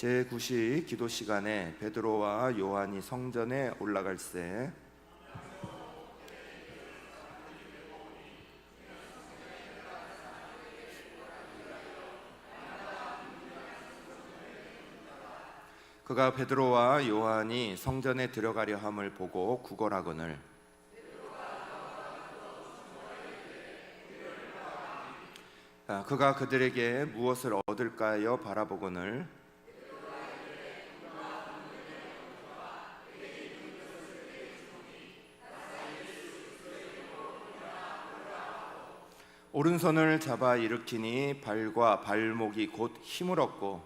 제9시 기도 시간에 베드로와 요한이 성전에 올라갈새 그가 베드로와 요한이 성전에 들어가려 함을 보고 구걸하거늘 그가 그들에게 무엇을 얻을까요 바라보거늘 오른손을 잡아 일으키니 발과 발목이 곧 힘을 얻고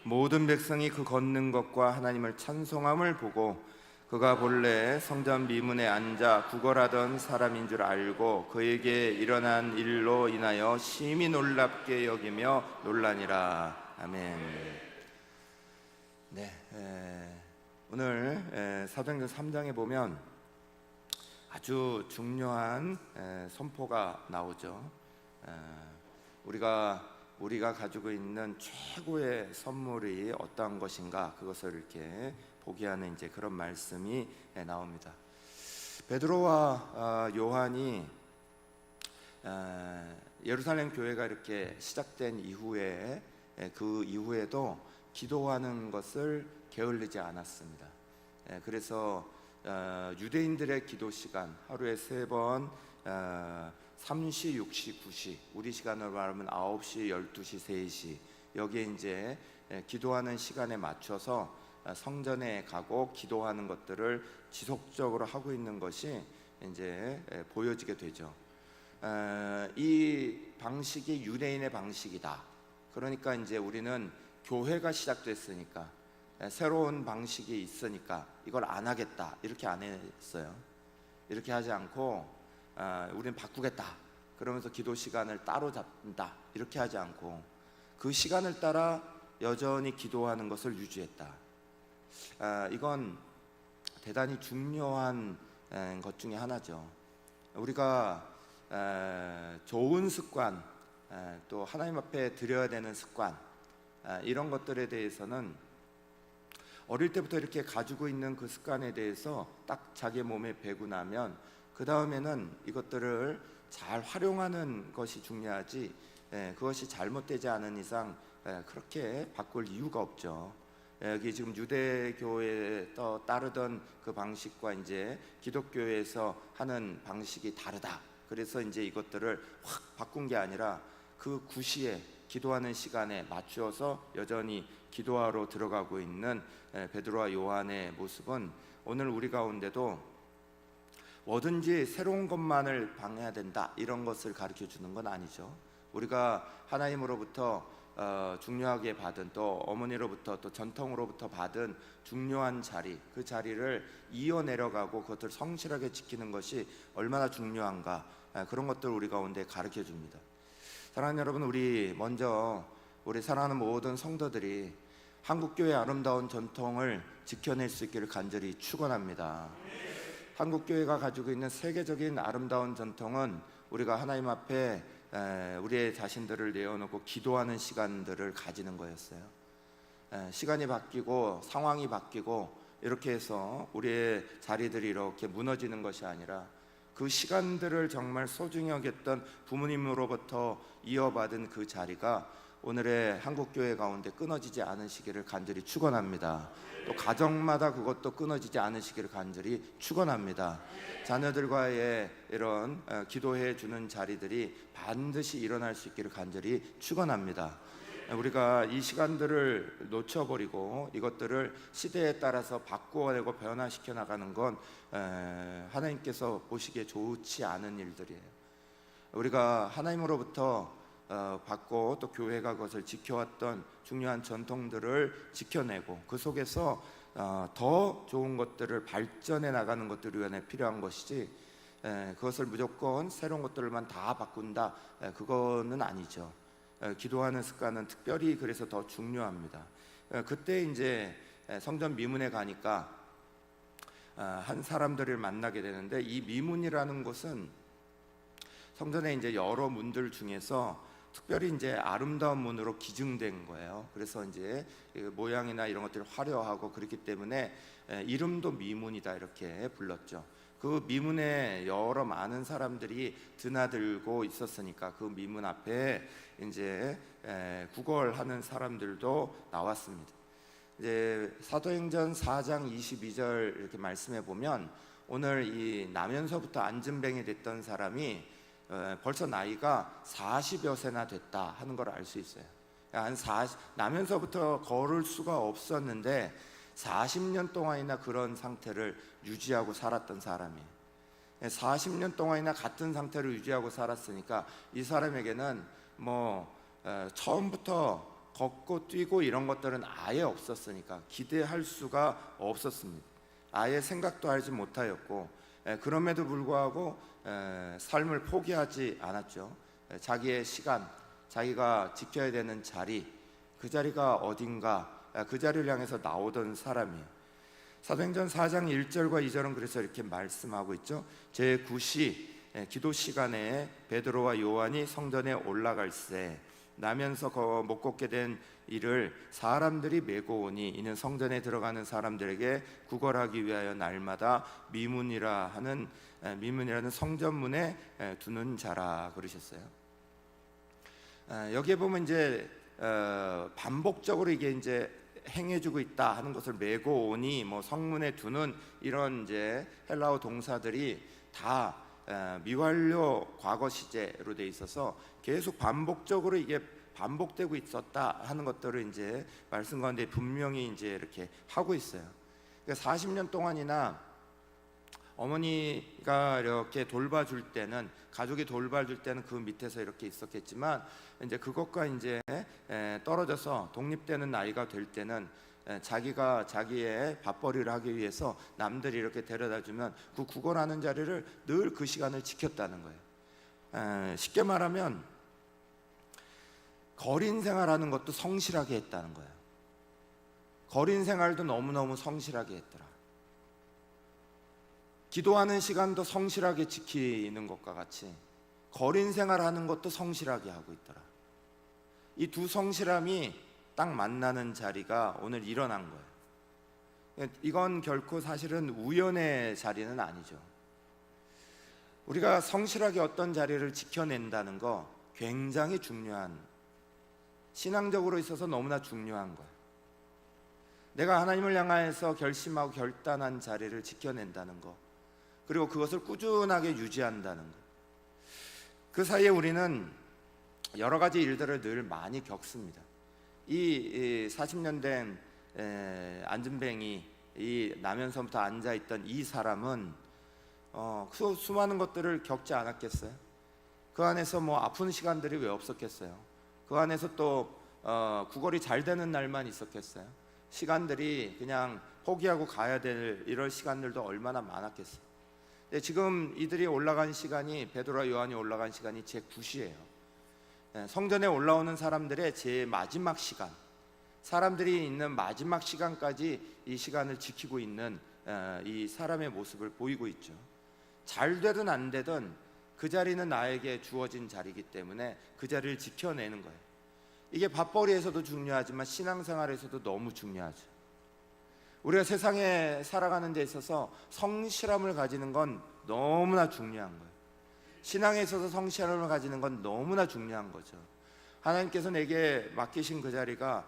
모든 백성이 그 걷는 것과 하나님을 찬송함을 보고 그가 본래 성전 미문에 앉아 구걸하던 사람인 줄 알고 그에게 일어난 일로 인하여 심히 놀랍게 여기며 놀라니라. 아멘. 오늘 사도행전 3장에 보면 아주 중요한 선포가 나오죠. 우리가 가지고 있는 최고의 선물이 어떠한 것인가, 그것을 이렇게 보게 하는 이제 그런 말씀이 나옵니다. 베드로와 요한이 예루살렘 교회가 이렇게 시작된 이후에 그 이후에도 기도하는 것을 게을리지 않았습니다. 그래서 유대인들의 기도 시간 하루에 3번 3시, 6시, 9시, 우리 시간으로 말하면 9시, 12시, 3시, 여기에 이제 기도하는 시간에 맞춰서 성전에 가고 기도하는 것들을 지속적으로 하고 있는 것이 이제 보여지게 되죠. 이 방식이 유대인의 방식이다. 그러니까 이제 우리는 교회가 시작됐으니까, 새로운 방식이 있으니까 이걸 안 하겠다, 이렇게 안 했어요. 이렇게 하지 않고 우리는 바꾸겠다 그러면서 기도 시간을 따로 잡는다, 이렇게 하지 않고 그 시간을 따라 여전히 기도하는 것을 유지했다. 이건 대단히 중요한 것 중에 하나죠. 우리가 좋은 습관, 또 하나님 앞에 드려야 되는 습관, 이런 것들에 대해서는 어릴 때부터 이렇게 가지고 있는 그 습관에 대해서 딱 자기 몸에 배고 나면 그 다음에는 이것들을 잘 활용하는 것이 중요하지, 그것이 잘못되지 않은 이상 그렇게 바꿀 이유가 없죠. 여기 지금 유대교에 따르던 그 방식과 이제 기독교에서 하는 방식이 다르다. 그래서 이제 이것들을 확 바꾼 게 아니라 그 구시에 기도하는 시간에 맞추어서 여전히 기도하러 들어가고 있는 베드로와 요한의 모습은 오늘 우리 가운데도 뭐든지 새로운 것만을 방해해야 된다, 이런 것을 가르쳐 주는 건 아니죠. 우리가 하나님으로부터 중요하게 받은, 또 어머니로부터, 또 전통으로부터 받은 중요한 자리, 그 자리를 이어내려가고 그것을 성실하게 지키는 것이 얼마나 중요한가, 그런 것들을 우리 가운데 가르쳐 줍니다. 사랑하는 여러분, 우리 사랑하는 모든 성도들이 한국교회의 아름다운 전통을 지켜낼 수 있기를 간절히 축원합니다. 한국교회가 가지고 있는 세계적인 아름다운 전통은 우리가 하나님 앞에 우리의 자신들을 내어놓고 기도하는 시간들을 가지는 거였어요. 시간이 바뀌고 상황이 바뀌고 이렇게 해서 우리의 자리들이 이렇게 무너지는 것이 아니라 그 시간들을 정말 소중히 여겼던 부모님으로부터 이어받은 그 자리가 오늘의 한국교회 가운데 끊어지지 않으시기를 간절히 축원합니다. 또 가정마다 그것도 끊어지지 않으시기를 간절히 축원합니다. 자녀들과의 이런 기도해 주는 자리들이 반드시 일어날 수 있기를 간절히 축원합니다. 우리가 이 시간들을 놓쳐버리고 이것들을 시대에 따라서 바꾸어내고 변화시켜 나가는 건 하나님께서 보시기에 좋지 않은 일들이에요. 우리가 하나님으로부터 받고 또 교회가 그것을 지켜왔던 중요한 전통들을 지켜내고 그 속에서 더 좋은 것들을 발전해 나가는 것들이 위해 필요한 것이지, 그것을 무조건 새로운 것들만 다 바꾼다, 그거는 아니죠. 기도하는 습관은 특별히 그래서 더 중요합니다. 그때 이제 성전 미문에 가니까 한 사람들을 만나게 되는데, 이 미문이라는 곳은 성전에 이제 여러 문들 중에서 특별히 이제 아름다운 문으로 기증된 거예요. 그래서 이제 모양이나 이런 것들이 화려하고 그렇기 때문에 이름도 미문이다 이렇게 불렀죠. 그 미문에 여러 많은 사람들이 드나들고 있었으니까 그 미문 앞에 이제 구걸하는 사람들도 나왔습니다. 이제 사도행전 4장 22절 이렇게 말씀해 보면, 오늘 이 나면서부터 안진뱅이 됐던 사람이 벌써 나이가 40여 세나 됐다 하는 걸 알 수 있어요. 나면서부터 걸을 수가 없었는데 40년 동안이나 그런 상태를 유지하고 살았던 사람이에요. 40년 동안이나 같은 상태를 유지하고 살았으니까 이 사람에게는 처음부터 걷고 뛰고 이런 것들은 아예 없었으니까 기대할 수가 없었습니다. 아예 생각도 하지 못하였고, 그럼에도 불구하고 삶을 포기하지 않았죠. 자기의 시간, 자기가 지켜야 되는 자리, 그 자리가 어딘가, 그 자리를 향해서 나오던 사람이에요. 사도행전 4장 1절과 2절은 그래서 이렇게 말씀하고 있죠. 제9시 기도 시간에 베드로와 요한이 성전에 올라갈새 나면서 못 걷게 된 이를 사람들이 메고 오니 이는 성전에 들어가는 사람들에게 구걸하기 위하여 날마다 미문이라는 성전문에 두는 자라 그러셨어요. 여기에 보면 이제 반복적으로 이게 이제 행해주고 있다 하는 것을 메고 오니 성문에 두는 이런 이제 헬라어 동사들이 다 미완료 과거 시제로 돼 있어서 계속 반복적으로 이게 반복되고 있었다 하는 것들을 이제 말씀 가운데 분명히 이제 이렇게 하고 있어요. 그러니까 40년 동안이나 어머니가 이렇게 돌봐줄 때는, 가족이 돌봐줄 때는 그 밑에서 이렇게 있었겠지만, 이제 그것과 이제 떨어져서 독립되는 나이가 될 때는 자기가 자기의 밥벌이를 하기 위해서 남들이 이렇게 데려다주면 그 구걸하는 자리를 늘 그 시간을 지켰다는 거예요. 쉽게 말하면 거린 생활하는 것도 성실하게 했다는 거예요. 거린 생활도 너무너무 성실하게 했더라. 기도하는 시간도 성실하게 지키는 것과 같이 거린 생활하는 것도 성실하게 하고 있더라. 이 두 성실함이 딱 만나는 자리가 오늘 일어난 거예요. 이건 결코 사실은 우연의 자리는 아니죠. 우리가 성실하게 어떤 자리를 지켜낸다는 거 굉장히 중요한, 신앙적으로 있어서 너무나 중요한 거예요. 내가 하나님을 향하여서 결심하고 결단한 자리를 지켜낸다는 거, 그리고 그것을 꾸준하게 유지한다는 것. 그 사이에 우리는 여러 가지 일들을 늘 많이 겪습니다. 이 40년 된 안진뱅이, 이 남현선부터 앉아있던 이 사람은 수많은 것들을 겪지 않았겠어요? 그 안에서 아픈 시간들이 왜 없었겠어요? 그 안에서 또 구걸이 잘 되는 날만 있었겠어요? 시간들이 그냥 포기하고 가야 될 이런 시간들도 얼마나 많았겠어요? 지금 이들이 올라간 시간이, 베드로와 요한이 올라간 시간이 제9시예요. 성전에 올라오는 사람들의 제 마지막 시간, 사람들이 있는 마지막 시간까지 이 시간을 지키고 있는 이 사람의 모습을 보이고 있죠. 잘 되든 안 되든 그 자리는 나에게 주어진 자리이기 때문에 그 자리를 지켜내는 거예요. 이게 밥벌이에서도 중요하지만 신앙생활에서도 너무 중요하죠. 우리가 세상에 살아가는 데 있어서 성실함을 가지는 건 너무나 중요한 거예요. 신앙에 있어서 성실함을 가지는 건 너무나 중요한 거죠. 하나님께서 내게 맡기신 그 자리가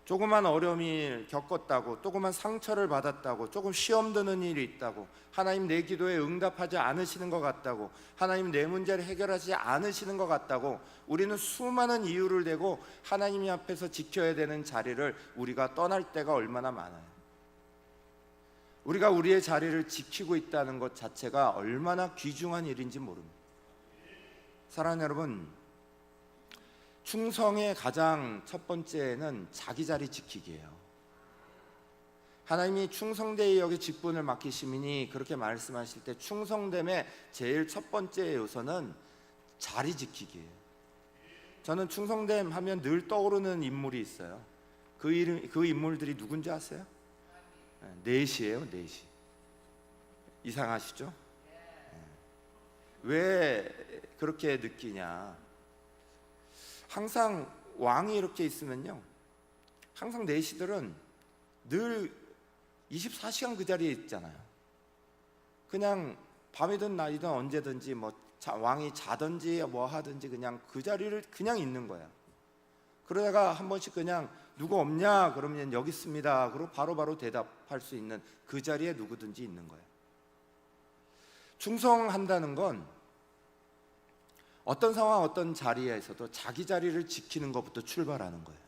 조그만 어려움을 겪었다고, 조그만 상처를 받았다고, 조금 시험 드는 일이 있다고, 하나님 내 기도에 응답하지 않으시는 것 같다고, 하나님 내 문제를 해결하지 않으시는 것 같다고 우리는 수많은 이유를 대고 하나님 앞에서 지켜야 되는 자리를 우리가 떠날 때가 얼마나 많아요. 우리가 우리의 자리를 지키고 있다는 것 자체가 얼마나 귀중한 일인지 모릅니다. 사랑하는 여러분, 충성의 가장 첫 번째는 자기 자리 지키기예요. 하나님이 충성되이 여기 직분을 맡기시니 그렇게 말씀하실 때 충성됨의 제일 첫 번째 요소는 자리 지키기예요. 저는 충성됨 하면 늘 떠오르는 인물이 있어요. 그 인물들이 누군지 아세요? 넷이에요. 넷이. 이상하시죠? 왜 그렇게 느끼냐? 항상 왕이 이렇게 있으면요, 항상 내시들은 늘 24시간 그 자리에 있잖아요. 그냥 밤이든 낮이든 언제든지 왕이 자든지 뭐 하든지 그냥 그 자리를 그냥 있는 거야. 그러다가 한 번씩 그냥 누구 없냐 그러면 여기 있습니다. 그리고 바로바로 대답할 수 있는 그 자리에 누구든지 있는 거예요. 충성한다는 건 어떤 상황 어떤 자리에서도 자기 자리를 지키는 것부터 출발하는 거예요.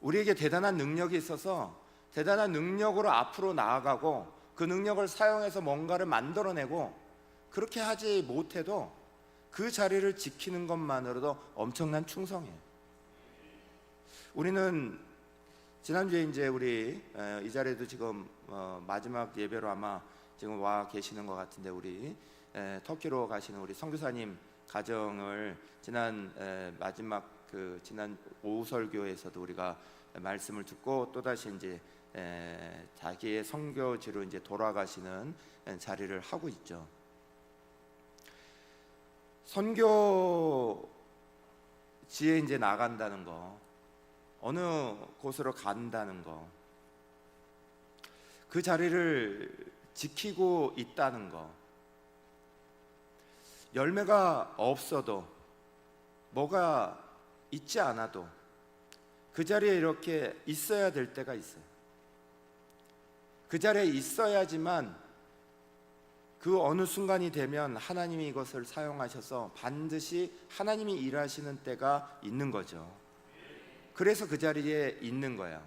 우리에게 대단한 능력이 있어서 대단한 능력으로 앞으로 나아가고 그 능력을 사용해서 뭔가를 만들어내고, 그렇게 하지 못해도 그 자리를 지키는 것만으로도 엄청난 충성이에요. 우리는 지난주에 이제 우리 이 자리에도 지금 마지막 예배로 아마 지금 와 계시는 것 같은데, 우리 터키로 가시는 우리 선교사님 가정을 지난 마지막 지난 오후 설교에서도 우리가 말씀을 듣고 또다시 이제 자기의 선교지로 이제 돌아가시는 자리를 하고 있죠. 선교지에 이제 나간다는 거, 어느 곳으로 간다는 거, 그 자리를 지키고 있다는 거, 열매가 없어도 뭐가 있지 않아도 그 자리에 이렇게 있어야 될 때가 있어요. 그 자리에 있어야지만 그 어느 순간이 되면 하나님이 이것을 사용하셔서 반드시 하나님이 일하시는 때가 있는 거죠. 그래서 그 자리에 있는 거야.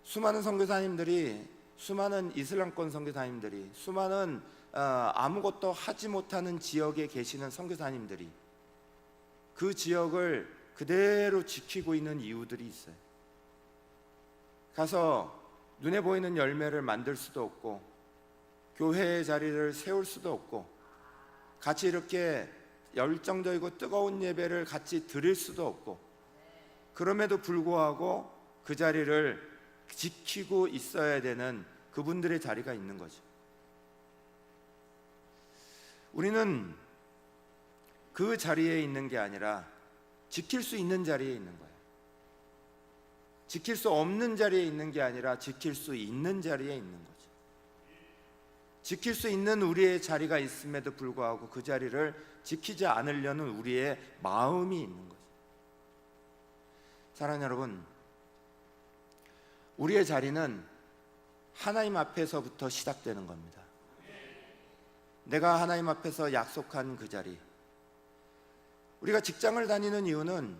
수많은 선교사님들이, 수많은 이슬람권 선교사님들이, 수많은 아무것도 하지 못하는 지역에 계시는 선교사님들이 그 지역을 그대로 지키고 있는 이유들이 있어요. 가서 눈에 보이는 열매를 만들 수도 없고, 교회의 자리를 세울 수도 없고, 같이 이렇게 열정적이고 뜨거운 예배를 같이 드릴 수도 없고, 그럼에도 불구하고 그 자리를 지키고 있어야 되는 그분들의 자리가 있는 거죠. 우리는 그 자리에 있는 게 아니라 지킬 수 있는 자리에 있는 거예요. 지킬 수 없는 자리에 있는 게 아니라 지킬 수 있는 자리에 있는 거죠. 지킬 수 있는 우리의 자리가 있음에도 불구하고 그 자리를 지키지 않으려는 우리의 마음이 있는 거죠. 사랑하는 여러분, 우리의 자리는 하나님 앞에서부터 시작되는 겁니다. 내가 하나님 앞에서 약속한 그 자리, 우리가 직장을 다니는 이유는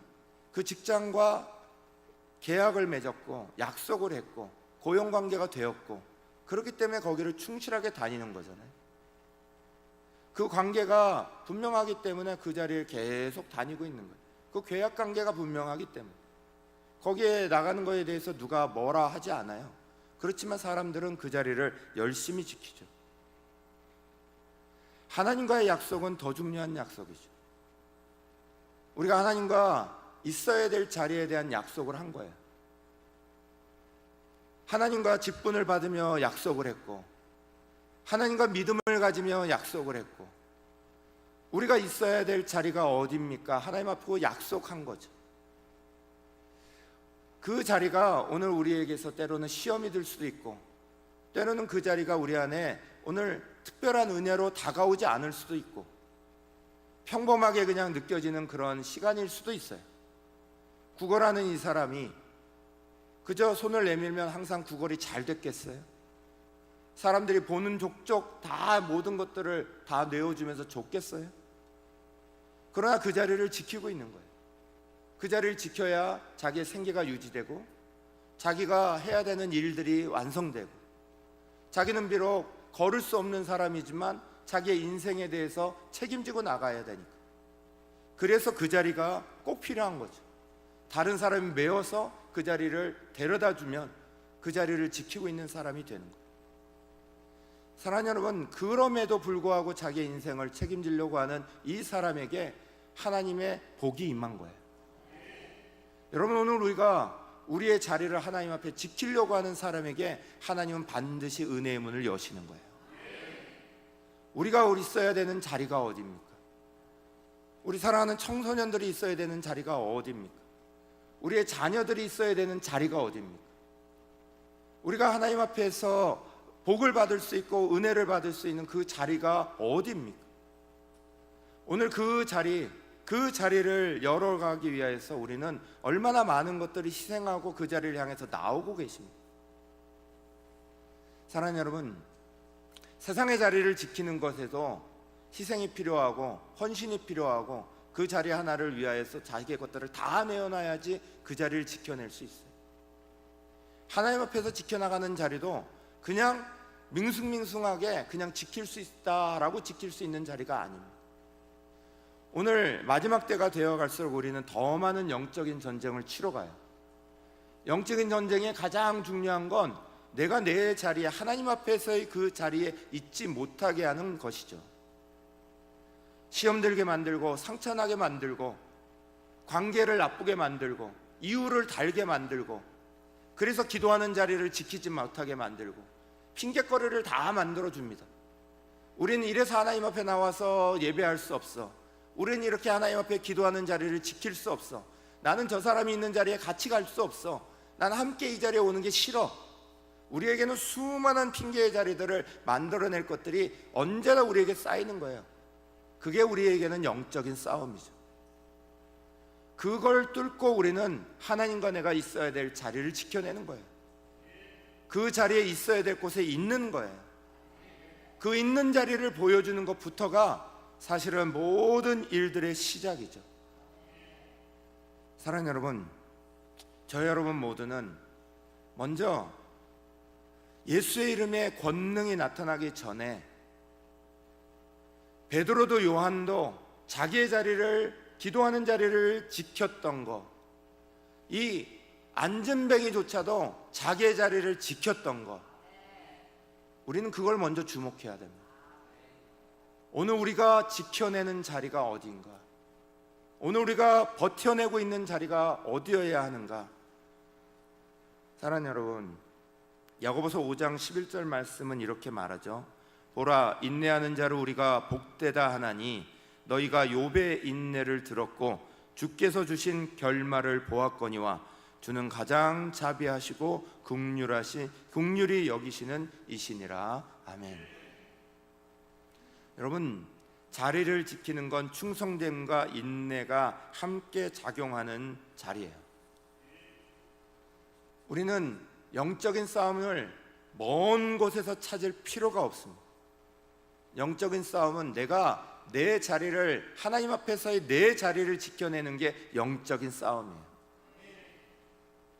그 직장과 계약을 맺었고 약속을 했고 고용관계가 되었고, 그렇기 때문에 거기를 충실하게 다니는 거잖아요. 그 관계가 분명하기 때문에 그 자리를 계속 다니고 있는 거예요. 그 계약관계가 분명하기 때문에 거기에 나가는 거에 대해서 누가 뭐라 하지 않아요. 그렇지만 사람들은 그 자리를 열심히 지키죠. 하나님과의 약속은 더 중요한 약속이죠. 우리가 하나님과 있어야 될 자리에 대한 약속을 한 거예요. 하나님과 직분을 받으며 약속을 했고, 하나님과 믿음을 가지며 약속을 했고, 우리가 있어야 될 자리가 어디입니까? 하나님 앞에 약속한 거죠. 그 자리가 오늘 우리에게서 때로는 시험이 될 수도 있고, 때로는 그 자리가 우리 안에 오늘 특별한 은혜로 다가오지 않을 수도 있고, 평범하게 그냥 느껴지는 그런 시간일 수도 있어요. 구걸하는 이 사람이 그저 손을 내밀면 항상 구걸이 잘 됐겠어요? 사람들이 보는 족족 다 모든 것들을 다 내어주면서 줬겠어요? 그러나 그 자리를 지키고 있는 거예요. 그 자리를 지켜야 자기의 생계가 유지되고, 자기가 해야 되는 일들이 완성되고, 자기는 비록 걸을 수 없는 사람이지만 자기의 인생에 대해서 책임지고 나가야 되니까. 그래서 그 자리가 꼭 필요한 거죠. 다른 사람이 메워서 그 자리를 데려다 주면 그 자리를 지키고 있는 사람이 되는 거예요. 사랑하는 여러분, 그럼에도 불구하고 자기의 인생을 책임지려고 하는 이 사람에게 하나님의 복이 임한 거예요. 여러분, 오늘 우리가 우리의 자리를 하나님 앞에 지키려고 하는 사람에게 하나님은 반드시 은혜의 문을 여시는 거예요. 우리가 있어야 되는 자리가 어디입니까? 우리 사랑하는 청소년들이 있어야 되는 자리가 어디입니까? 우리의 자녀들이 있어야 되는 자리가 어디입니까? 우리가 하나님 앞에서 복을 받을 수 있고 은혜를 받을 수 있는 그 자리가 어디입니까? 오늘 그 자리를 열어가기 위해서 우리는 얼마나 많은 것들을 희생하고 그 자리를 향해서 나오고 계십니다. 사랑하는 여러분, 세상의 자리를 지키는 것에도 희생이 필요하고 헌신이 필요하고 그 자리 하나를 위하여서 자기의 것들을 다 내어놔야지 그 자리를 지켜낼 수 있어요. 하나님 앞에서 지켜나가는 자리도 그냥 밍숭밍숭하게 그냥 지킬 수 있다라고 지킬 수 있는 자리가 아닙니다. 오늘 마지막 때가 되어 갈수록 우리는 더 많은 영적인 전쟁을 치러 가요. 영적인 전쟁의 가장 중요한 건 내가 내 자리에, 하나님 앞에서의 그 자리에 있지 못하게 하는 것이죠. 시험 들게 만들고 상처나게 만들고 관계를 나쁘게 만들고 이유를 달게 만들고 그래서 기도하는 자리를 지키지 못하게 만들고 핑계거리를 다 만들어줍니다. 우리는 이래서 하나님 앞에 나와서 예배할 수 없어. 우리는 이렇게 하나님 앞에 기도하는 자리를 지킬 수 없어. 나는 저 사람이 있는 자리에 같이 갈 수 없어. 나는 함께 이 자리에 오는 게 싫어. 우리에게는 수많은 핑계의 자리들을 만들어낼 것들이 언제나 우리에게 쌓이는 거예요. 그게 우리에게는 영적인 싸움이죠. 그걸 뚫고 우리는 하나님과 내가 있어야 될 자리를 지켜내는 거예요. 그 자리에 있어야 될 곳에 있는 거예요. 그 있는 자리를 보여주는 것부터가 사실은 모든 일들의 시작이죠. 사랑하는 여러분, 저 여러분 모두는 먼저 예수의 이름에 권능이 나타나기 전에 베드로도 요한도 자기의 자리를, 기도하는 자리를 지켰던 거, 이 안전뱅이조차도 자기의 자리를 지켰던 거, 우리는 그걸 먼저 주목해야 됩니다. 오늘 우리가 지켜내는 자리가 어디인가? 오늘 우리가 버텨내고 있는 자리가 어디여야 하는가? 사랑하는 여러분, 야고보서 5장 11절 말씀은 이렇게 말하죠. 보라, 인내하는 자를 우리가 복되다 하나니 너희가 욥의 인내를 들었고 주께서 주신 결말을 보았거니와 주는 가장 자비하시고 긍휼히 여기시는 이시니라. 아멘. 여러분, 자리를 지키는 건 충성됨과 인내가 함께 작용하는 자리예요. 우리는 영적인 싸움을 먼 곳에서 찾을 필요가 없습니다. 영적인 싸움은 내가 내 자리를, 하나님 앞에서의 내 자리를 지켜내는 게 영적인 싸움이에요.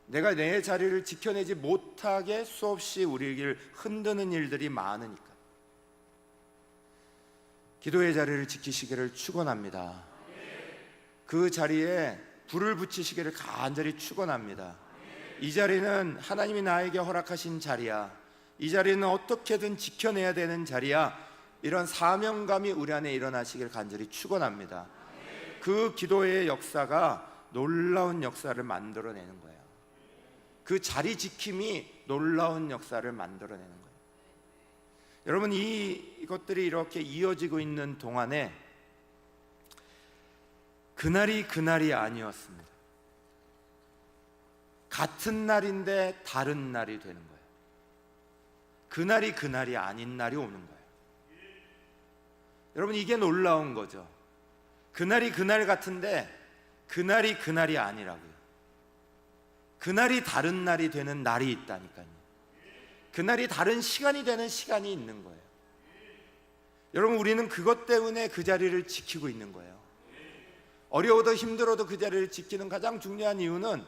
내가 내 자리를 지켜내지 못하게 수없이 우리를 흔드는 일들이 많으니까. 기도의 자리를 지키시기를 축원합니다. 그 자리에 불을 붙이시기를 간절히 축원합니다. 이 자리는 하나님이 나에게 허락하신 자리야. 이 자리는 어떻게든 지켜내야 되는 자리야. 이런 사명감이 우리 안에 일어나시길 간절히 축원합니다. 그 기도의 역사가 놀라운 역사를 만들어내는 거예요. 그 자리 지킴이 놀라운 역사를 만들어내는 거예요. 여러분, 이것들이 이렇게 이어지고 있는 동안에 그날이 아니었습니다. 같은 날인데 다른 날이 되는 거예요. 그날이 아닌 날이 오는 거예요. 여러분, 이게 놀라운 거죠. 그날이 그날 같은데 그날이 아니라고요. 그날이 다른 날이 되는 날이 있다니까요. 그날이 다른 시간이 되는 시간이 있는 거예요. 여러분, 우리는 그것 때문에 그 자리를 지키고 있는 거예요. 어려워도 힘들어도 그 자리를 지키는 가장 중요한 이유는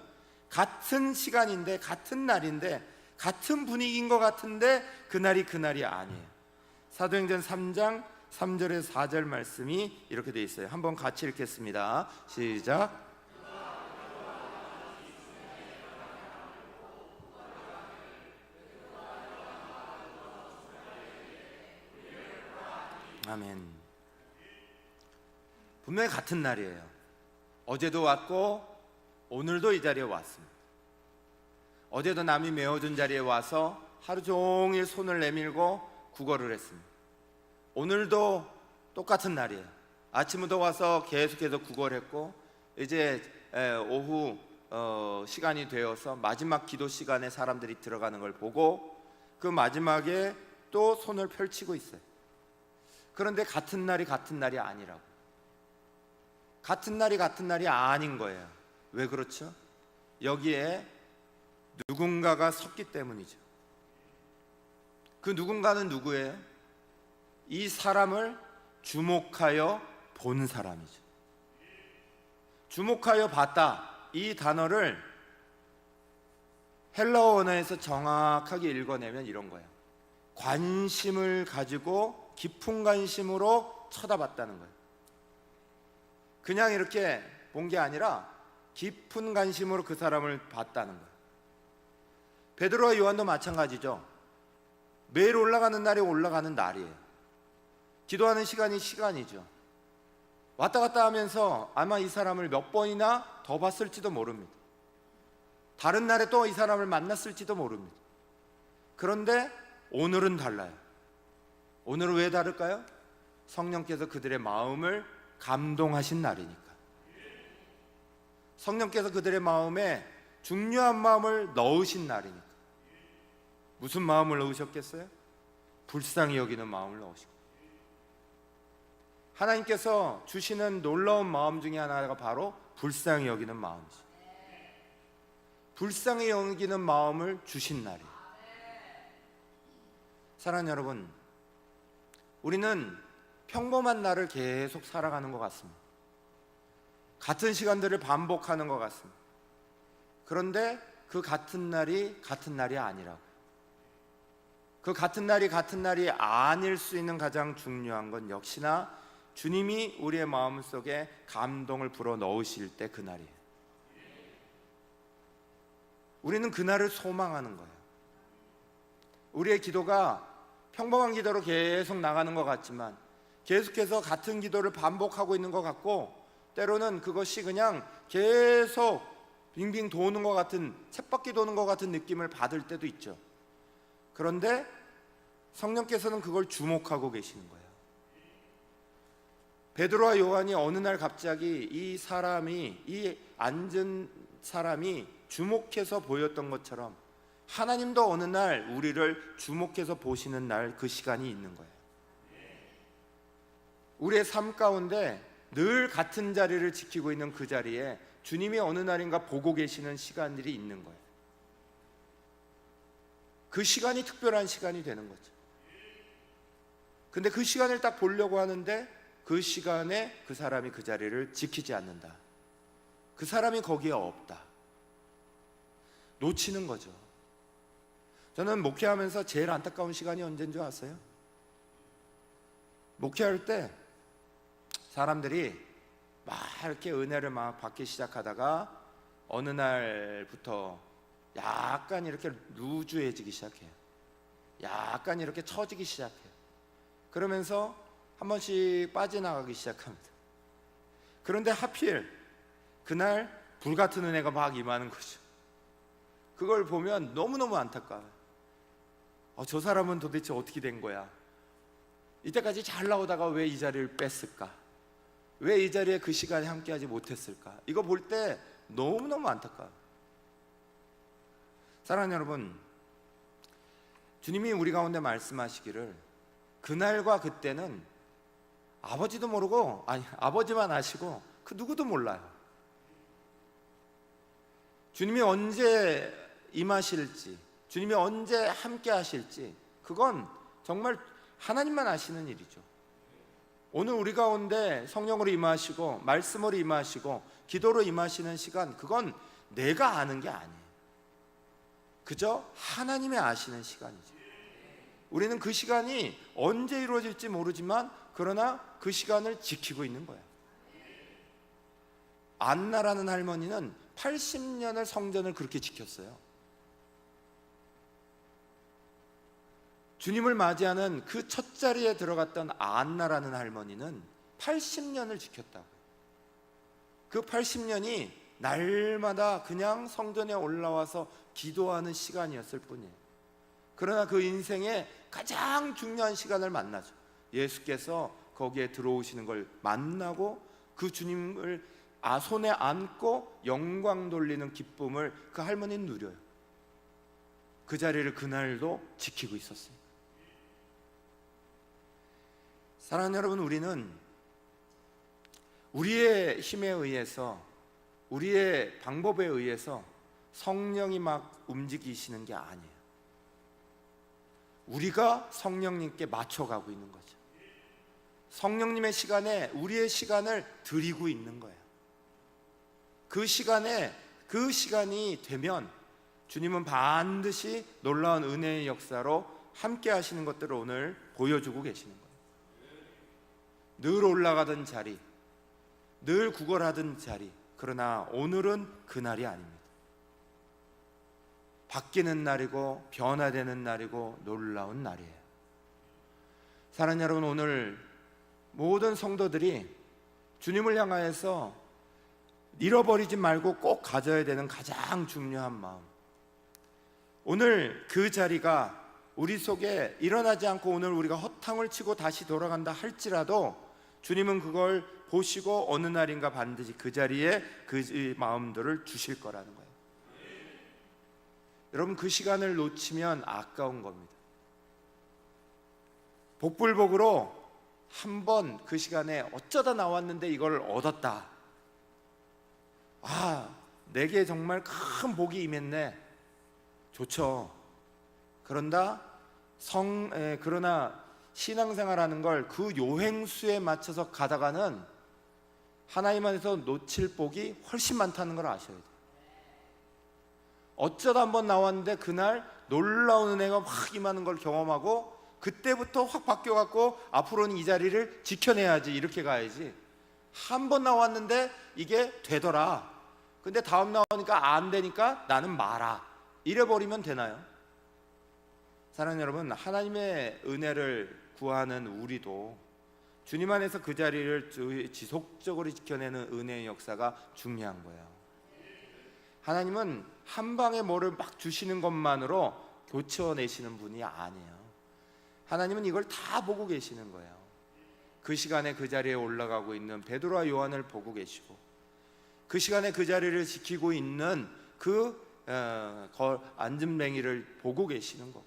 같은 시간인데, 같은 날인데, 같은 분위기인 것 같은데 그날이 아니에요. 사도행전 3장 3절에서 4절 말씀이 이렇게 되어 있어요. 한번 같이 읽겠습니다. 시작. 아멘. 분명히 같은 날이에요. 어제도 왔고 오늘도 이 자리에 왔습니다. 어제도 남이 메워준 자리에 와서 하루 종일 손을 내밀고 구걸을 했습니다. 오늘도 똑같은 날이에요. 아침부터 와서 계속해서 구걸했고, 이제 오후 시간이 되어서 마지막 기도 시간에 사람들이 들어가는 걸 보고 그 마지막에 또 손을 펼치고 있어요. 그런데 같은 날이 같은 날이 아니라고. 같은 날이 아닌 거예요. 왜 그렇죠? 여기에 누군가가 섰기 때문이죠. 그 누군가는 누구예요? 이 사람을 주목하여 본 사람이죠. 주목하여 봤다, 이 단어를 헬라어 언어에서 정확하게 읽어내면 이런 거예요. 관심을 가지고 깊은 관심으로 쳐다봤다는 거예요. 그냥 이렇게 본 게 아니라 깊은 관심으로 그 사람을 봤다는 거예요. 베드로와 요한도 마찬가지죠. 매일 올라가는 날이 올라가는 날이에요. 기도하는 시간이 시간이죠. 왔다 갔다 하면서 아마 이 사람을 몇 번이나 더 봤을지도 모릅니다. 다른 날에 또 이 사람을 만났을지도 모릅니다. 그런데 오늘은 달라요. 오늘은 왜 다를까요? 성령께서 그들의 마음을 감동하신 날이니까. 성령께서 그들의 마음에 중요한 마음을 넣으신 날이니까. 무슨 마음을 넣으셨겠어요? 불쌍히 여기는 마음을 넣으시고. 하나님께서 주시는 놀라운 마음 중에 하나가 바로 불쌍히 여기는 마음이죠. 불쌍히 여기는 마음을 주신 날이에요. 사랑하는 여러분, 우리는 평범한 날을 계속 살아가는 것 같습니다. 같은 시간들을 반복하는 것 같습니다. 그런데 그 같은 날이 같은 날이 아니라고. 그 같은 날이 아닐 수 있는 가장 중요한 건 역시나 주님이 우리의 마음속에 감동을 불어 넣으실 때 그날이에요. 우리는 그날을 소망하는 거예요. 우리의 기도가 평범한 기도로 계속 나가는 것 같지만 계속해서 같은 기도를 반복하고 있는 것 같고, 때로는 그것이 그냥 계속 빙빙 도는 것 같은, 쳇바퀴 도는 것 같은 느낌을 받을 때도 있죠. 그런데 성령께서는 그걸 주목하고 계시는 거예요. 베드로와 요한이 어느 날 갑자기 이 앉은 사람이 주목해서 보였던 것처럼 하나님도 어느 날 우리를 주목해서 보시는 날, 그 시간이 있는 거예요. 우리의 삶 가운데 늘 같은 자리를 지키고 있는 그 자리에 주님이 어느 날인가 보고 계시는 시간들이 있는 거예요. 그 시간이 특별한 시간이 되는 거죠. 근데 그 시간을 딱 보려고 하는데 그 시간에 그 사람이 그 자리를 지키지 않는다. 그 사람이 거기에 없다. 놓치는 거죠. 저는 목회하면서 제일 안타까운 시간이 언제인 줄 아세요? 목회할 때 사람들이 막 이렇게 은혜를 막 받기 시작하다가 어느 날부터 약간 이렇게 루즈해지기 시작해요. 약간 이렇게 처지기 시작해요. 그러면서 한 번씩 빠져나가기 시작합니다. 그런데 하필 그날 불같은 은혜가 막 임하는 거죠. 그걸 보면 너무너무 안타까워요. 저 사람은 도대체 어떻게 된 거야? 이때까지 잘 나오다가 왜 이 자리를 뺐을까? 왜 이 자리에 그 시간에 함께하지 못했을까? 이거 볼 때 너무너무 안타까워요. 사랑하는 여러분, 주님이 우리 가운데 말씀하시기를 그날과 그때는 아버지도 모르고, 아니 아버지만 아시고 그 누구도 몰라요. 주님이 언제 임하실지, 주님이 언제 함께 하실지, 그건 정말 하나님만 아시는 일이죠. 오늘 우리 가운데 성령으로 임하시고 말씀으로 임하시고 기도로 임하시는 시간, 그건 내가 아는 게 아니에요. 그저 하나님이 아시는 시간이죠. 우리는 그 시간이 언제 이루어질지 모르지만 그러나 그 시간을 지키고 있는 거예요. 안나라는 할머니는 80년을 성전을 그렇게 지켰어요. 주님을 맞이하는 그 첫 자리에 들어갔던 안나라는 할머니는 80년을 지켰다고요. 그 80년이 날마다 그냥 성전에 올라와서 기도하는 시간이었을 뿐이에요. 그러나 그 인생의 가장 중요한 시간을 만나죠. 예수께서 거기에 들어오시는 걸 만나고 그 주님을 손에 안고 영광 돌리는 기쁨을 그 할머니는 누려요. 그 자리를 그날도 지키고 있었어요. 사랑하는 여러분, 우리는 우리의 힘에 의해서, 우리의 방법에 의해서 성령이 막 움직이시는 게 아니에요. 우리가 성령님께 맞춰가고 있는 거죠. 성령님의 시간에 우리의 시간을 드리고 있는 거예요. 그 시간이 되면 주님은 반드시 놀라운 은혜의 역사로 함께 하시는 것들을 오늘 보여주고 계시는 거예요. 늘 올라가던 자리, 늘 구걸하던 자리, 그러나 오늘은 그날이 아닙니다. 바뀌는 날이고 변화되는 날이고 놀라운 날이에요. 사랑하는 여러분, 오늘 모든 성도들이 주님을 향하여서 잃어버리지 말고 꼭 가져야 되는 가장 중요한 마음, 오늘 그 자리가 우리 속에 일어나지 않고 오늘 우리가 허탕을 치고 다시 돌아간다 할지라도 주님은 그걸 보시고 어느 날인가 반드시 그 자리에 그 마음들을 주실 거라는 거예요. 여러분, 그 시간을 놓치면 아까운 겁니다. 복불복으로 한번 그 시간에 어쩌다 나왔는데 이걸 얻었다, 내게 정말 큰 복이 임했네, 좋죠. 그러나 신앙생활하는 걸 그 요행수에 맞춰서 가다가는 하나님 안에서 놓칠 복이 훨씬 많다는 걸 아셔야 돼요. 어쩌다 한번 나왔는데 그날 놀라운 은혜가 확 임하는 걸 경험하고 그때부터 확 바뀌어갖고 앞으로는 이 자리를 지켜내야지, 이렇게 가야지. 한 번 나왔는데 이게 되더라, 근데 다음 나오니까 안 되니까 나는 마라, 이래버리면 되나요? 사랑하는 여러분, 하나님의 은혜를 구하는 우리도 주님 안에서 그 자리를 지속적으로 지켜내는 은혜의 역사가 중요한 거예요. 하나님은 한 방에 뭐를 막 주시는 것만으로 교체해내시는 분이 아니에요. 하나님은 이걸 다 보고 계시는 거예요. 그 시간에 그 자리에 올라가고 있는 베드로와 요한을 보고 계시고, 그 시간에 그 자리를 지키고 있는 그 안전뱅이를 보고 계시는 거.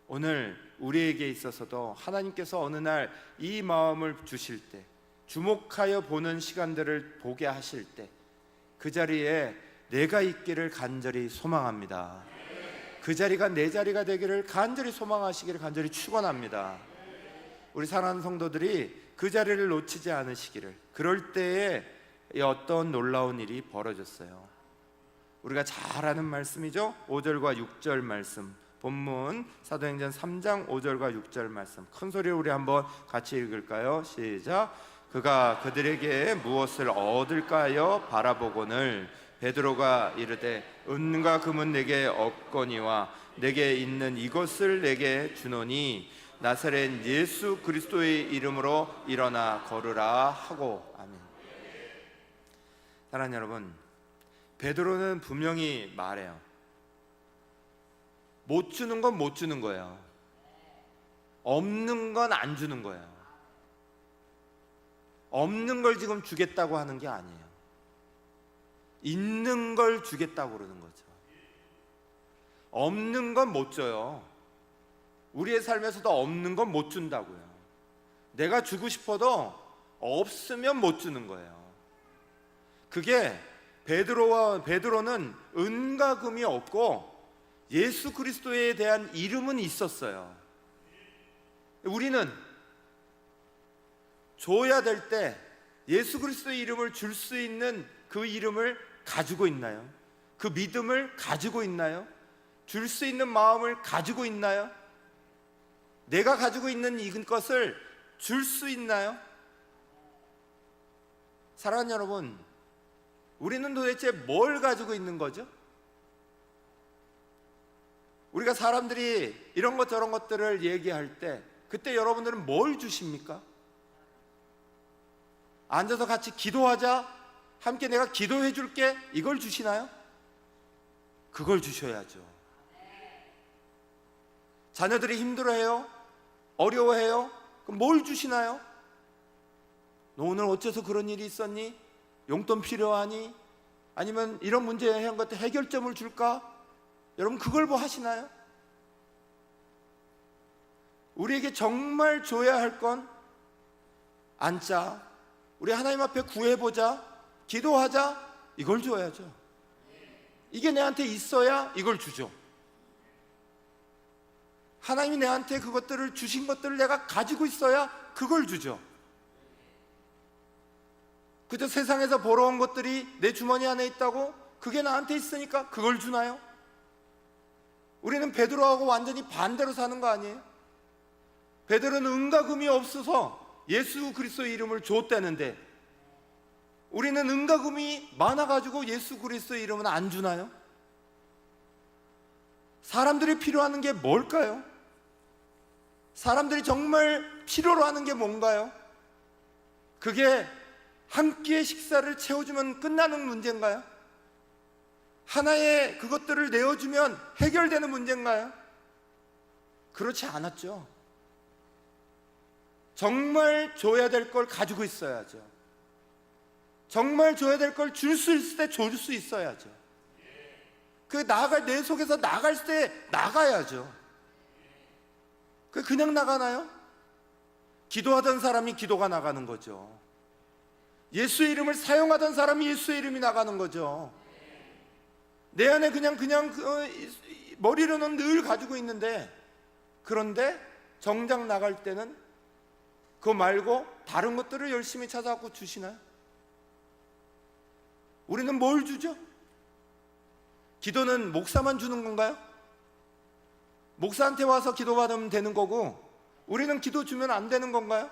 오늘 우리에게 있어서도 하나님께서 어느 날 이 마음을 주실 때, 주목하여 보는 시간들을 보게 하실 때, 그 자리에 내가 있기를 간절히 소망합니다. 그 자리가 내 자리가 되기를 간절히 소망하시기를 간절히 축원합니다. 우리 사랑하는 성도들이 그 자리를 놓치지 않으시기를. 그럴 때에 어떤 놀라운 일이 벌어졌어요. 우리가 잘 아는 말씀이죠. 5절과 6절 말씀, 본문 사도행전 3장 5절과 6절 말씀, 큰 소리로 우리 한번 같이 읽을까요? 시작. 그가 그들에게 무엇을 얻을까요? 바라보거늘 베드로가 이르되 은과 금은 내게 없거니와 내게 있는 이것을 내게 주노니 나사렛 예수 그리스도의 이름으로 일어나 걸으라 하고. 아멘. 사랑하는 여러분, 베드로는 분명히 말해요. 못 주는 건 못 주는 거예요. 없는 건 안 주는 거예요. 없는 걸 지금 주겠다고 하는 게 아니에요. 있는 걸 주겠다고 그러는 거죠. 없는 건 못 줘요. 우리의 삶에서도 없는 건 못 준다고요. 내가 주고 싶어도 없으면 못 주는 거예요. 그게 베드로는 은과 금이 없고 예수 그리스도에 대한 이름은 있었어요. 우리는 줘야 될 때 예수 그리스도의 이름을 줄 수 있는 그 이름을 가지고 있나요? 그 믿음을 가지고 있나요? 줄 수 있는 마음을 가지고 있나요? 내가 가지고 있는 이것을 줄 수 있나요? 사랑하는 여러분, 우리는 도대체 뭘 가지고 있는 거죠? 우리가 사람들이 이런 것 저런 것들을 얘기할 때 그때 여러분들은 뭘 주십니까? 앉아서 같이 기도하자, 함께 내가 기도해 줄게, 이걸 주시나요? 그걸 주셔야죠. 자녀들이 힘들어해요? 어려워해요? 그럼 뭘 주시나요? 너 오늘 어째서 그런 일이 있었니? 용돈 필요하니? 아니면 이런 문제에 한 것들 해결점을 줄까? 여러분, 그걸 뭐 하시나요? 우리에게 정말 줘야 할 건 앉자, 우리 하나님 앞에 구해보자, 기도하자, 이걸 줘야죠. 이게 내한테 있어야 이걸 주죠. 하나님이 내한테 그것들을 주신 것들을 내가 가지고 있어야 그걸 주죠. 그저 세상에서 벌어온 것들이 내 주머니 안에 있다고 그게 나한테 있으니까 그걸 주나요? 우리는 베드로하고 완전히 반대로 사는 거 아니에요? 베드로는 은과 금이 없어서 예수 그리스도의 이름을 줬다는데, 우리는 은과 금이 많아가지고 예수 그리스도의 이름은 안 주나요? 사람들이 필요하는 게 뭘까요? 사람들이 정말 필요로 하는 게 뭔가요? 그게 한 끼의 식사를 채워주면 끝나는 문제인가요? 하나의 그것들을 내어주면 해결되는 문제인가요? 그렇지 않았죠. 정말 줘야 될 걸 가지고 있어야죠. 정말 줘야 될 걸 줄 수 있을 때 줄 수 있어야죠. 내 속에서 나갈 때 나가야죠. 그냥 나가나요? 기도하던 사람이 기도가 나가는 거죠. 예수의 이름을 사용하던 사람이 예수의 이름이 나가는 거죠. 내 안에 그냥 머리로는 늘 가지고 있는데, 그런데 정작 나갈 때는 그거 말고 다른 것들을 열심히 찾아갖고 주시나요? 우리는 뭘 주죠? 기도는 목사만 주는 건가요? 목사한테 와서 기도받으면 되는 거고 우리는 기도 주면 안 되는 건가요?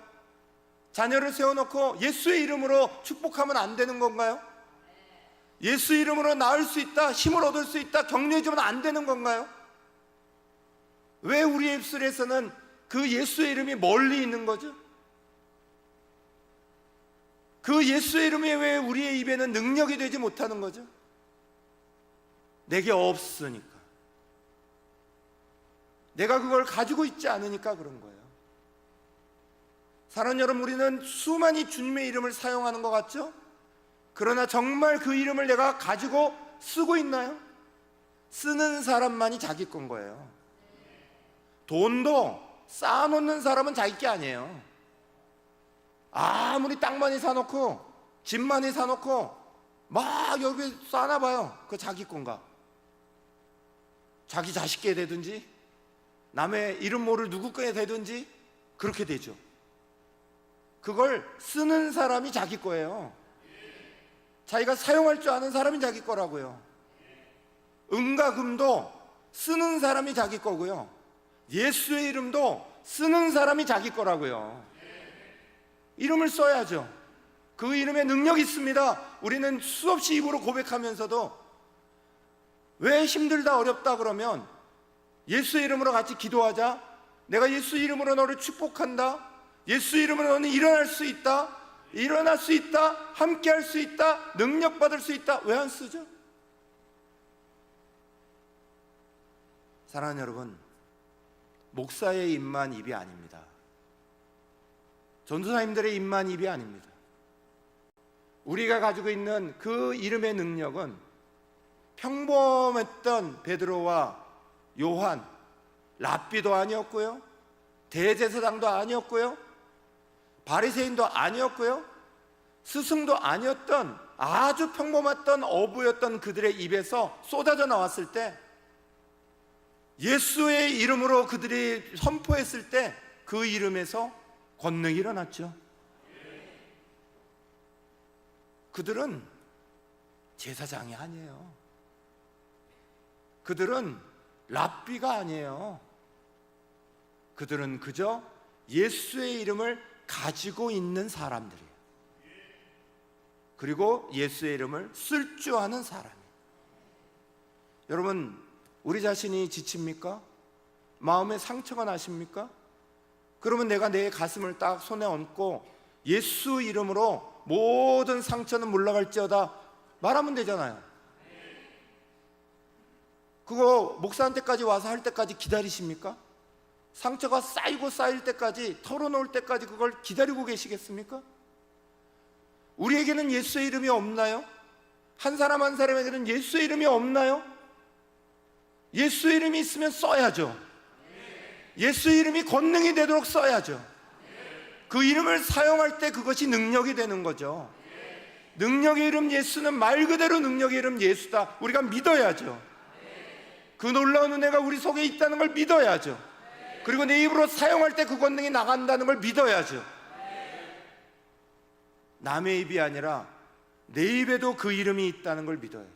자녀를 세워놓고 예수의 이름으로 축복하면 안 되는 건가요? 예수 이름으로 나을 수 있다, 힘을 얻을 수 있다, 격려해주면 안 되는 건가요? 왜 우리의 입술에서는 그 예수의 이름이 멀리 있는 거죠? 그 예수의 이름이 왜 우리의 입에는 능력이 되지 못하는 거죠? 내게 없으니까, 내가 그걸 가지고 있지 않으니까 그런 거예요. 사랑하는 여러분, 우리는 수많이 주님의 이름을 사용하는 것 같죠? 그러나 정말 그 이름을 내가 가지고 쓰고 있나요? 쓰는 사람만이 자기 건 거예요. 돈도 쌓아놓는 사람은 자기 게 아니에요. 아무리 땅 많이 사놓고 집 많이 사놓고 막 여기 쌓아놔봐요. 그거 자기 건가? 자기 자식 게 되든지 남의 이름 모를 누구 거에 되든지 그렇게 되죠. 그걸 쓰는 사람이 자기 거예요. 자기가 사용할 줄 아는 사람이 자기 거라고요. 은과 금도 쓰는 사람이 자기 거고요, 예수의 이름도 쓰는 사람이 자기 거라고요. 이름을 써야죠. 그 이름에 능력이 있습니다. 우리는 수없이 입으로 고백하면서도 왜 힘들다 어렵다 그러면 예수의 이름으로 같이 기도하자, 내가 예수 이름으로 너를 축복한다, 예수 이름으로 너는 일어날 수 있다, 일어날 수 있다, 함께 할 수 있다, 능력 받을 수 있다, 왜 안 쓰죠? 사랑하는 여러분, 목사의 입만 입이 아닙니다. 전도사님들의 입만 입이 아닙니다. 우리가 가지고 있는 그 이름의 능력은 평범했던 베드로와 요한, 랍비도 아니었고요, 대제사장도 아니었고요, 바리새인도 아니었고요, 스승도 아니었던 아주 평범했던 어부였던 그들의 입에서 쏟아져 나왔을 때, 예수의 이름으로 그들이 선포했을 때 그 이름에서 권능이 일어났죠. 그들은 제사장이 아니에요. 그들은 랍비가 아니에요. 그들은 그저 예수의 이름을 가지고 있는 사람들이에요. 그리고 예수의 이름을 쓸 줄 아는 사람이에요. 여러분, 우리 자신이 지칩니까? 마음에 상처가 나십니까? 그러면 내가 내 가슴을 딱 손에 얹고 예수 이름으로 모든 상처는 물러갈지어다 말하면 되잖아요. 그거 목사한테까지 와서 할 때까지 기다리십니까? 상처가 쌓이고 쌓일 때까지, 털어놓을 때까지 그걸 기다리고 계시겠습니까? 우리에게는 예수의 이름이 없나요? 한 사람 한 사람에게는 예수의 이름이 없나요? 예수의 이름이 있으면 써야죠. 예수의 이름이 권능이 되도록 써야죠. 그 이름을 사용할 때 그것이 능력이 되는 거죠. 능력의 이름 예수는 말 그대로 능력의 이름 예수다. 우리가 믿어야죠. 그 놀라운 은혜가 우리 속에 있다는 걸 믿어야죠. 그리고 내 입으로 사용할 때 그 권능이 나간다는 걸 믿어야죠. 남의 입이 아니라 내 입에도 그 이름이 있다는 걸 믿어야죠.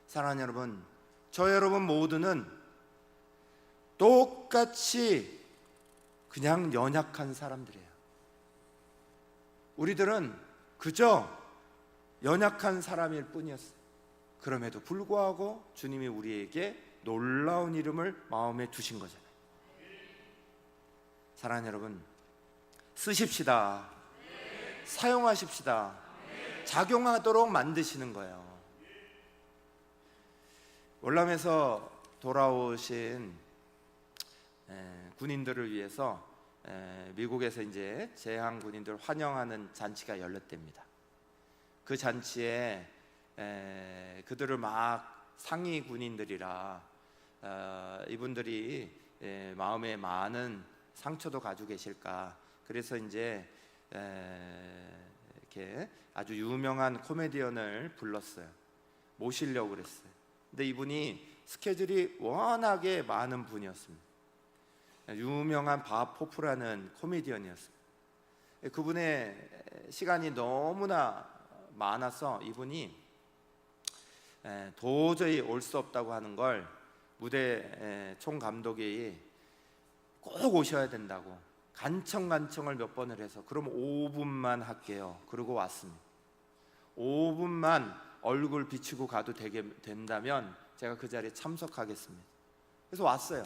사랑하는 여러분, 저 여러분 모두는 똑같이 그냥 연약한 사람들이에요. 우리들은 그저 연약한 사람일 뿐이었어요. 그럼에도 불구하고 주님이 우리에게 놀라운 이름을 마음에 두신 거잖아요. 사랑하는 여러분, 쓰십시다. 사용하십시다. 작용하도록 만드시는 거예요. 월남에서 돌아오신 군인들을 위해서 미국에서 이제 재향 군인들 환영하는 잔치가 열렸답니다. 그 잔치에 그들을 막 상위 군인들이라 이분들이 마음에 많은 상처도 가지고 계실까, 그래서 이제 이렇게 아주 유명한 코미디언을 불렀어요. 모시려고 그랬어요. 근데 이분이 스케줄이 워낙에 많은 분이었습니다. 유명한 밥 포프라는 코미디언이었습니다. 그분의 시간이 너무나 많아서 이분이 도저히 올 수 없다고 하는 걸 무대 총감독이 꼭 오셔야 된다고 간청을 몇 번을 해서, 그럼 5분만 할게요. 그러고 왔습니다. 5분만 얼굴 비추고 가도 된다면 제가 그 자리에 참석하겠습니다. 그래서 왔어요.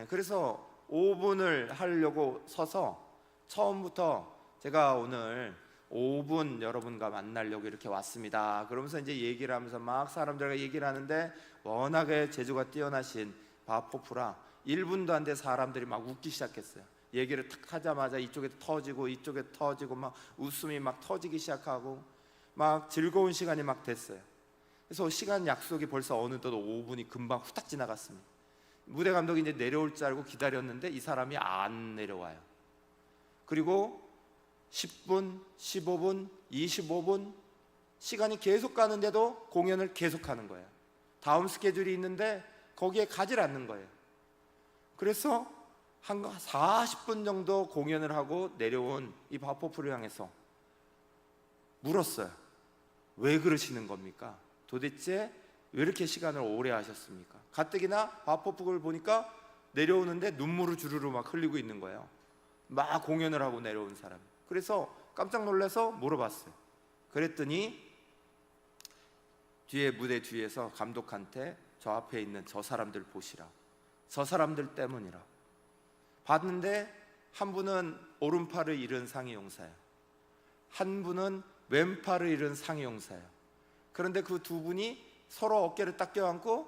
그래서 5분을 하려고 서서 처음부터 제가 오늘 5분 여러분과 만나려고 이렇게 왔습니다. 그러면서 이제 얘기를 하면서 막 사람들과 얘기를 하는데, 워낙에 재주가 뛰어나신 바포프라 1분도 안 돼 사람들이 막 웃기 시작했어요. 얘기를 탁 하자마자 이쪽에 터지고 이쪽에 터지고 막 웃음이 막 터지기 시작하고 막 즐거운 시간이 막 됐어요. 그래서 시간 약속이 벌써 어느덧 5분이 금방 후딱 지나갔습니다. 무대 감독이 이제 내려올 줄 알고 기다렸는데 이 사람이 안 내려와요. 그리고 10분, 15분, 25분 시간이 계속 가는데도 공연을 계속하는 거예요. 다음 스케줄이 있는데 거기에 가질 않는 거예요. 그래서 한 40분 정도 공연을 하고 내려온 이 바포프를 향해서 물었어요. 왜 그러시는 겁니까? 도대체 왜 이렇게 시간을 오래 하셨습니까? 가뜩이나 바포프를 보니까 내려오는데 눈물을 주르르 막 흘리고 있는 거예요. 막 공연을 하고 내려온 사람. 그래서 깜짝 놀라서 물어봤어요. 그랬더니 뒤에 무대 뒤에서 감독한테 저 앞에 있는 저 사람들 보시라, 저 사람들 때문이라. 봤는데 한 분은 오른팔을 잃은 상해 용사예요. 한 분은 왼팔을 잃은 상해 용사예요. 그런데 그 두 분이 서로 어깨를 딱 껴안고,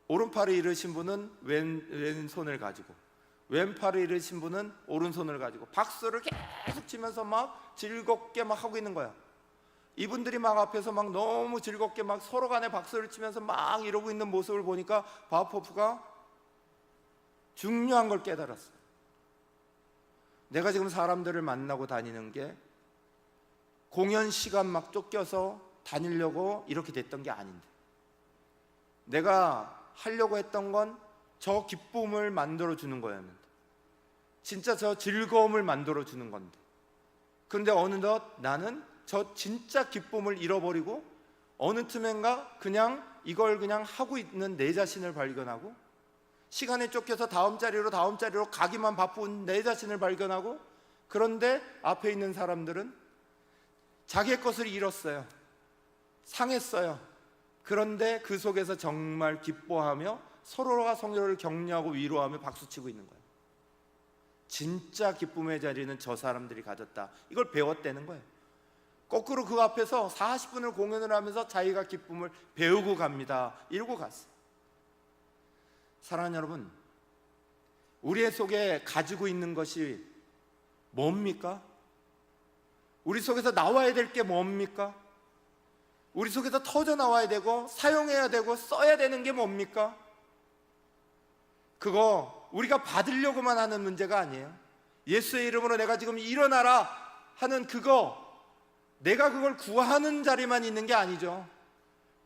오른팔을 잃으신 분은 왼손을 가지고, 왼팔을 잃으신 분은 오른손을 가지고 박수를 계속 치면서 막 즐겁게 막 하고 있는 거야. 이분들이 막 앞에서 막 너무 즐겁게 막 서로 간에 박수를 치면서 막 이러고 있는 모습을 보니까 바포프가 중요한 걸 깨달았어요. 내가 지금 사람들을 만나고 다니는 게 공연 시간 막 쫓겨서 다니려고 이렇게 됐던 게 아닌데, 내가 하려고 했던 건 저 기쁨을 만들어 주는 거였는데, 진짜 저 즐거움을 만들어 주는 건데, 그런데 어느덧 나는 저 진짜 기쁨을 잃어버리고 어느 틈엔가 그냥 이걸 그냥 하고 있는 내 자신을 발견하고, 시간에 쫓겨서 다음 자리로 가기만 바쁜 내 자신을 발견하고, 그런데 앞에 있는 사람들은 자기의 것을 잃었어요. 상했어요. 그런데 그 속에서 정말 기뻐하며 서로가 서로를 격려하고 위로하며 박수치고 있는 거예요. 진짜 기쁨의 자리는 저 사람들이 가졌다. 이걸 배웠다는 거예요. 거꾸로 그 앞에서 40분을 공연을 하면서 자기가 기쁨을 배우고 갑니다. 이러고 갔어요. 사랑하는 여러분, 우리의 속에 가지고 있는 것이 뭡니까? 우리 속에서 나와야 될 게 뭡니까? 우리 속에서 터져 나와야 되고 사용해야 되고 써야 되는 게 뭡니까? 그거 우리가 받으려고만 하는 문제가 아니에요. 예수의 이름으로 내가 지금 일어나라 하는 그거, 내가 그걸 구하는 자리만 있는 게 아니죠.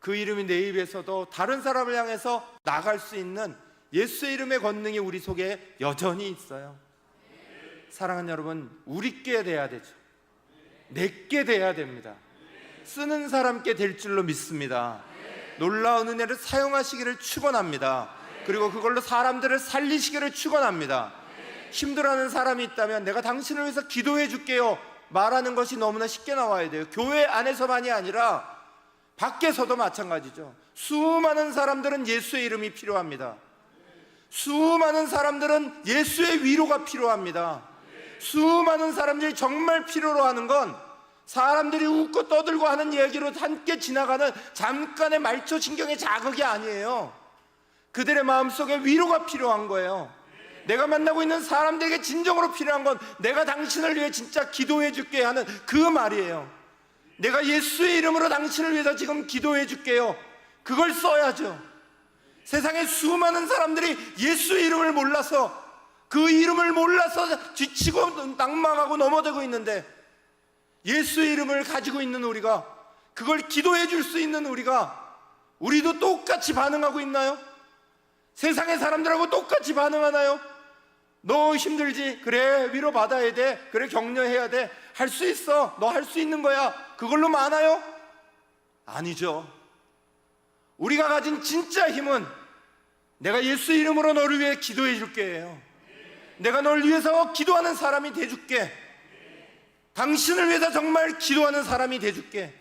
그 이름이 내 입에서도 다른 사람을 향해서 나갈 수 있는 예수의 이름의 권능이 우리 속에 여전히 있어요. 사랑하는 여러분, 우리께 돼야 되죠. 내게 돼야 됩니다. 쓰는 사람께 될 줄로 믿습니다. 놀라운 은혜를 사용하시기를 축원합니다. 그리고 그걸로 사람들을 살리시기를 축원합니다. 힘들어하는 사람이 있다면 내가 당신을 위해서 기도해 줄게요 말하는 것이 너무나 쉽게 나와야 돼요. 교회 안에서만이 아니라 밖에서도 마찬가지죠. 수많은 사람들은 예수의 이름이 필요합니다. 수많은 사람들은 예수의 위로가 필요합니다. 수많은 사람들이 정말 필요로 하는 건 사람들이 웃고 떠들고 하는 얘기로 함께 지나가는 잠깐의 말초신경의 자극이 아니에요. 그들의 마음속에 위로가 필요한 거예요. 내가 만나고 있는 사람들에게 진정으로 필요한 건 내가 당신을 위해 진짜 기도해 줄게 하는 그 말이에요. 내가 예수의 이름으로 당신을 위해서 지금 기도해 줄게요. 그걸 써야죠. 세상에 수많은 사람들이 예수의 이름을 몰라서, 그 이름을 몰라서 지치고 낭망하고 넘어지고 있는데, 예수의 이름을 가지고 있는 우리가, 그걸 기도해 줄 수 있는 우리도 똑같이 반응하고 있나요? 세상의 사람들하고 똑같이 반응하나요? 너 힘들지? 그래, 위로받아야 돼. 그래, 격려해야 돼. 할 수 있어. 너 할 수 있는 거야. 그걸로 많아요? 아니죠. 우리가 가진 진짜 힘은 내가 예수 이름으로 너를 위해 기도해 줄게요. 내가 널 위해서 기도하는 사람이 돼 줄게. 당신을 위해서 정말 기도하는 사람이 돼 줄게.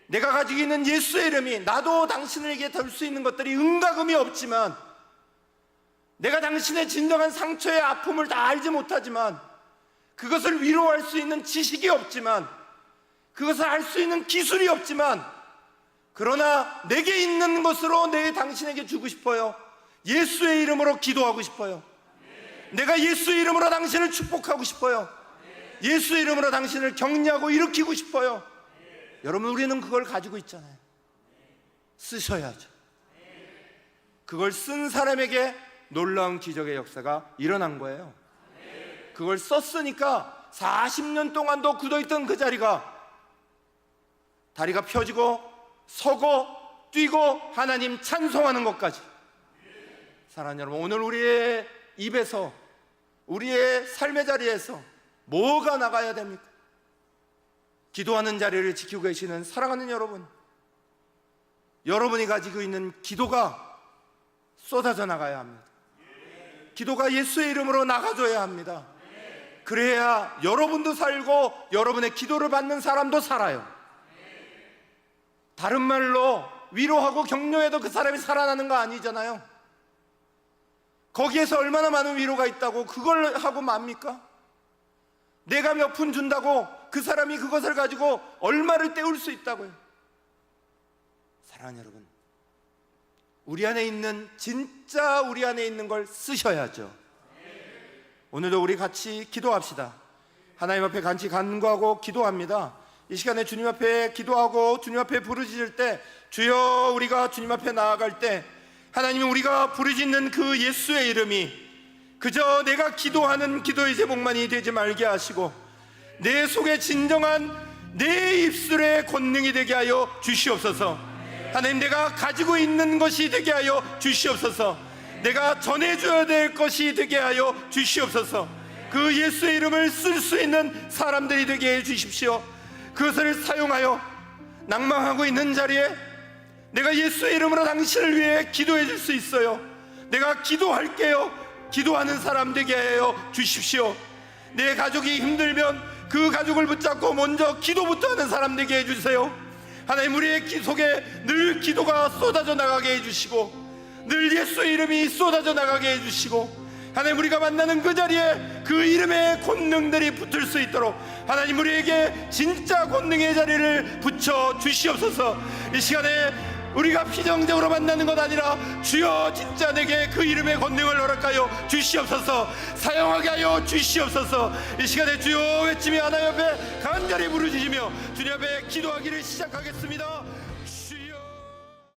내가 가지고 있는 예수의 이름이, 나도 당신에게 될 수 있는 것들이 응가금이 없지만, 내가 당신의 진정한 상처의 아픔을 다 알지 못하지만, 그것을 위로할 수 있는 지식이 없지만, 그것을 할 수 있는 기술이 없지만, 그러나 내게 있는 것으로 당신에게 주고 싶어요. 예수의 이름으로 기도하고 싶어요. 내가 예수의 이름으로 당신을 축복하고 싶어요. 예수의 이름으로 당신을 격려하고 일으키고 싶어요. 여러분, 우리는 그걸 가지고 있잖아요. 쓰셔야죠. 그걸 쓴 사람에게 놀라운 기적의 역사가 일어난 거예요. 그걸 썼으니까 40년 동안도 굳어있던 그 자리가 다리가 펴지고 서고 뛰고 하나님 찬송하는 것까지. 사랑하는 여러분, 오늘 우리의 입에서, 우리의 삶의 자리에서 뭐가 나가야 됩니까? 기도하는 자리를 지키고 계시는 사랑하는 여러분, 여러분이 가지고 있는 기도가 쏟아져 나가야 합니다. 기도가 예수의 이름으로 나가줘야 합니다. 그래야 여러분도 살고 여러분의 기도를 받는 사람도 살아요. 다른 말로 위로하고 격려해도 그 사람이 살아나는 거 아니잖아요. 거기에서 얼마나 많은 위로가 있다고 그걸 하고 맙니까? 내가 몇 푼 준다고 그 사람이 그것을 가지고 얼마를 때울 수 있다고요. 사랑하는 여러분, 우리 안에 있는, 진짜 우리 안에 있는 걸 쓰셔야죠. 오늘도 우리 같이 기도합시다. 하나님 앞에 같이 간구하고 기도합니다. 이 시간에 주님 앞에 기도하고 주님 앞에 부르짖을 때, 주여, 우리가 주님 앞에 나아갈 때 하나님이 우리가 부르짖는 그 예수의 이름이 그저 내가 기도하는 기도의 제목만이 되지 말게 하시고, 내 속에 진정한 내 입술의 권능이 되게 하여 주시옵소서. 하나님, 내가 가지고 있는 것이 되게 하여 주시옵소서. 내가 전해줘야 될 것이 되게 하여 주시옵소서. 그 예수의 이름을 쓸 수 있는 사람들이 되게 해 주십시오. 그것을 사용하여 낭망하고 있는 자리에 내가 예수의 이름으로 당신을 위해 기도해 줄 수 있어요. 내가 기도할게요. 기도하는 사람 되게 하여 주십시오. 내 가족이 힘들면 그 가족을 붙잡고 먼저 기도부터 하는 사람 되게 해주세요. 하나님, 우리의 속에 늘 기도가 쏟아져 나가게 해주시고, 늘 예수의 이름이 쏟아져 나가게 해주시고, 하나님, 우리가 만나는 그 자리에 그 이름의 권능들이 붙을 수 있도록 하나님, 우리에게 진짜 권능의 자리를 붙여 주시옵소서. 이 시간에 우리가 피정적으로 만나는 것 아니라 주여 진짜 내게 그 이름의 권능을 허락하여 주시옵소서, 사용하게 하여 주시옵소서. 이 시간에 주여 외치며 하나님 앞에 간절히 부르짖으며 주님 앞에 기도하기를 시작하겠습니다.